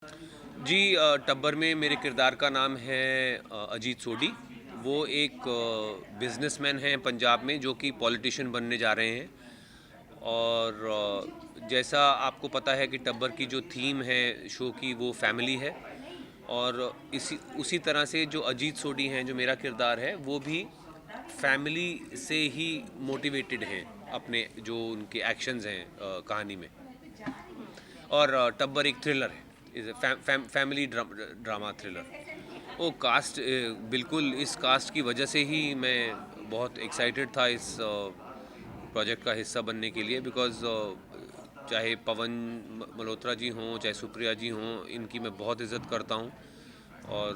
जी टब्बर में मेरे किरदार का नाम है अजीत सोढी। वो एक बिजनेसमैन हैं पंजाब में जो कि पॉलिटिशियन बनने जा रहे हैं। और जैसा आपको पता है कि टब्बर की जो थीम है शो की वो फैमिली है। और इसी उसी तरह से जो अजीत सोढी हैं जो मेरा किरदार है वो भी फैमिली से ही मोटिवेटेड हैं अपने जो उनके एक्शंस हैं कहानी में। और टब्बर एक थ्रिलर है, इज़ फैमिली ड्रामा थ्रिलर। ओ कास्ट, बिल्कुल इस कास्ट की वजह से ही मैं बहुत एक्साइटेड था इस प्रोजेक्ट का हिस्सा बनने के लिए। बिकॉज़ चाहे पवन मल्होत्रा जी हों चाहे सुप्रिया जी हों, इनकी मैं बहुत इज़्ज़त करता हूँ। और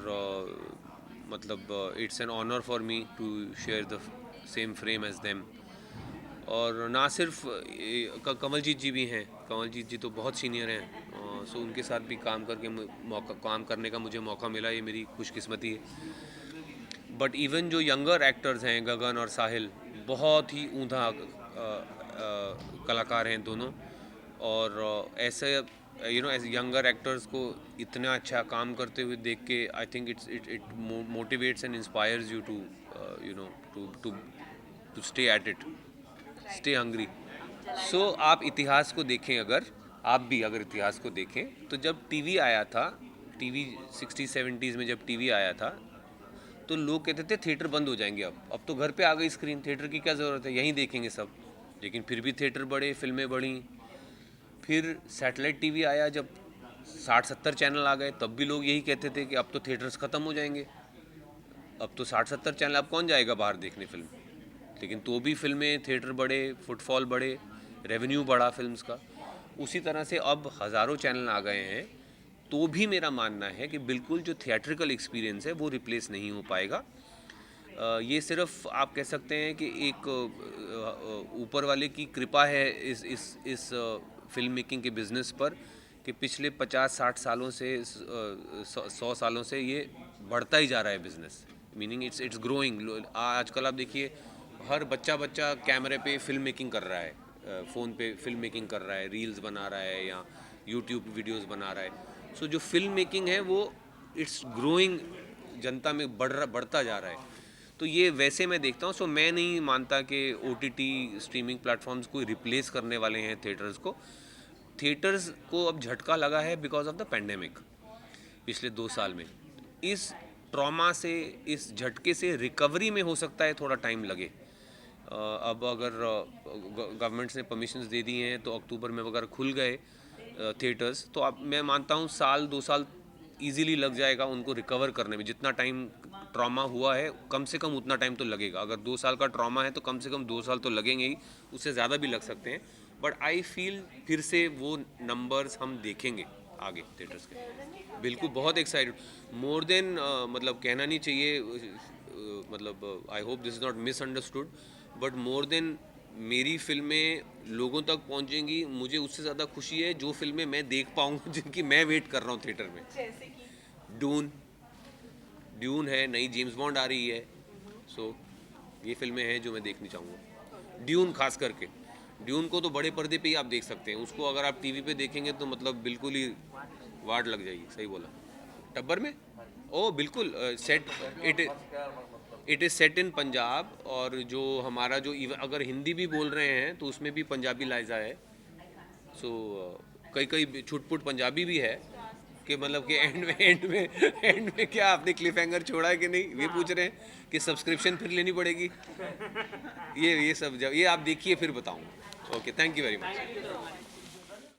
मतलब it's an honour for me to share the same frame as them. और ना सिर्फ कमलजीत जी भी हैं। कमलजीत जी तो बहुत सीनियर हैं, सो उनके साथ भी काम करने का मुझे मौका मिला, ये मेरी खुशकिस्मती है। बट इवन जो यंगर एक्टर्स हैं गगन और साहिल, बहुत ही ऊंधा कलाकार हैं दोनों। और ऐसे एज यंगर एक्टर्स को इतना अच्छा काम करते हुए देख के I think it motivates and inspires you to you know to to to stay at it, stay hungry. So आप इतिहास को देखें, अगर इतिहास को देखें तो जब टीवी आया था, टीवी 60-70s में जब टीवी आया था तो लोग कहते थे थिएटर बंद हो जाएंगे। अब तो घर पे आ गई स्क्रीन, थिएटर की क्या ज़रूरत है, यहीं देखेंगे सब। लेकिन फिर भी थिएटर बढ़े, फिल्में बढ़ी। फिर सैटेलाइट टीवी आया, जब 60-70 चैनल आ गए, तब भी लोग यही कहते थे कि अब तो थिएटर्स ख़त्म हो जाएंगे। अब तो 60-70 चैनल, अब कौन जाएगा बाहर देखने फिल्म। लेकिन तो भी फिल्में, थिएटर बढ़े, फुटफॉल बढ़े, रेवेन्यू बढ़ा फिल्म्स का। उसी तरह से अब हज़ारों चैनल आ गए हैं, तो भी मेरा मानना है कि बिल्कुल जो थिएट्रिकल एक्सपीरियंस है वो रिप्लेस नहीं हो पाएगा। ये सिर्फ आप कह सकते हैं कि एक ऊपर वाले की कृपा है इस फिल्म मेकिंग के बिज़नेस पर, कि पिछले 50-60 सालों से 100 सालों से ये बढ़ता ही जा रहा है बिज़नेस। Meaning it's growing. आजकल आप देखिए, हर बच्चा बच्चा कैमरे पे फिल्म मेकिंग कर रहा है, फ़ोन पे फिल्म मेकिंग कर रहा है, रील्स बना रहा है या यूट्यूब वीडियोस बना रहा है। सो जो फिल्म मेकिंग है वो इट्स ग्रोइंग, जनता में बढ़ता जा रहा है। तो ये वैसे मैं देखता हूँ। सो मैं नहीं मानता कि ओटीटी स्ट्रीमिंग प्लेटफॉर्म्स को रिप्लेस करने वाले हैं थिएटर्स को। थिएटर्स को अब झटका लगा है बिकॉज ऑफ द पेंडेमिक, पिछले 2 साल में। इस ट्रॉमा से, इस झटके से रिकवरी में हो सकता है थोड़ा टाइम लगे। अब अगर गवर्नमेंट्स ने परमिशंस दे दी हैं तो अक्टूबर में अगर खुल गए थिएटर्स, तो अब मैं मानता हूँ 1-2 साल इजीली लग जाएगा उनको रिकवर करने में। जितना टाइम ट्रॉमा हुआ है, कम से कम उतना टाइम तो लगेगा। अगर 2 साल का ट्रॉमा है तो कम से कम 2 साल तो लगेंगे ही, उससे ज़्यादा भी लग सकते हैं। बट आई फील फिर से वो नंबर्स हम देखेंगे आगे थिएटर्स के। बिल्कुल बहुत एक्साइटेड, मोर देन, मतलब कहना नहीं चाहिए, मतलब I hope this is not misunderstood, but more than मेरी फिल्में लोगों तक पहुंचेंगी, मुझे उससे ज़्यादा खुशी है जो फिल्में मैं देख पाऊंगा जिनकी मैं वेट कर रहा हूँ थिएटर में। डून ड्यून है, नई जेम्स बॉन्ड आ रही है। सो ये फिल्में हैं जो मैं देखनी चाहूँगा। ड्यून खास करके, ड्यून को तो बड़े पर्दे पे ही आप देख सकते हैं, उसको अगर आप टीवी पे देखेंगे तो मतलब बिल्कुल ही वाट लग जाएगी। सही बोला। टब्बर में, ओ बिल्कुल, set it it is set in Punjab. और जो हमारा जो अगर हिंदी भी बोल रहे हैं तो उसमें भी पंजाबी लाइजा है। सो कई कई छुटपुट पंजाबी भी है, कि मतलब कि एंड में क्या आपने क्लिफ हैंगर छोड़ा है कि नहीं, ये पूछ रहे हैं कि सब्सक्रिप्शन फिर लेनी पड़ेगी। ये सब जब ये आप देखिए फिर बताऊंगा। Okay, thank you very much.